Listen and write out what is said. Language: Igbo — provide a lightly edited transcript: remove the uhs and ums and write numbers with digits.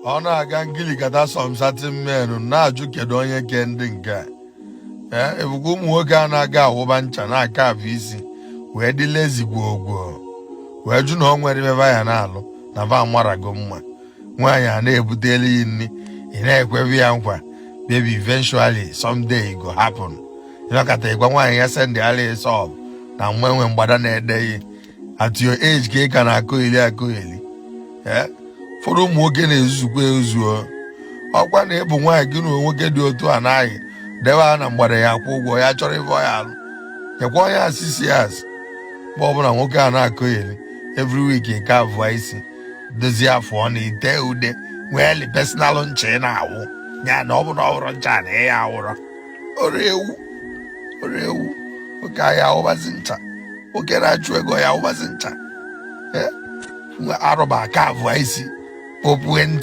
ọ na-aga ngilikata some certain men na-ajụ kedu onye ke ndị nke ebuka ụmụ nwoke a na-aga awụba ncha na-aka abụ isi wee dị lezi gwogwo wee jụ na ọ nwere ebe ya na-alụ na va marago mma nwaanyị a na-ebutela ya nri ị na-ekwebi ya nkwa baby eventually someday it go happen ịnọkata ịgwa nwaanyị ya send ala sọb na nwe mgbada na-edeghị at your age ka ị ka na-akụgheli ụfọdụ ụmụ nwoke na-ezuzukwa ezuo ọkwa na ịbụ nwaanyị gị na nwoke dị otu a naghị debe ha na mgbada ya kwụ ụgwọ ya chọrọ ịbọ ya alụ nyekwa onye asịsị asị mgbe ọbụla nwoke a na-akụgheli every week nke abụọ isi dozie afọ na ite ude nwee personal ncha ị na-awụ ya na ọ bụ na ọ bụrụ ncha na ya awụrọ ore ewu nwoke ahịa awụbazi ncha nwoke na-achụ ego ya awụbazi ncha arụba aka abụọ isi opue ntị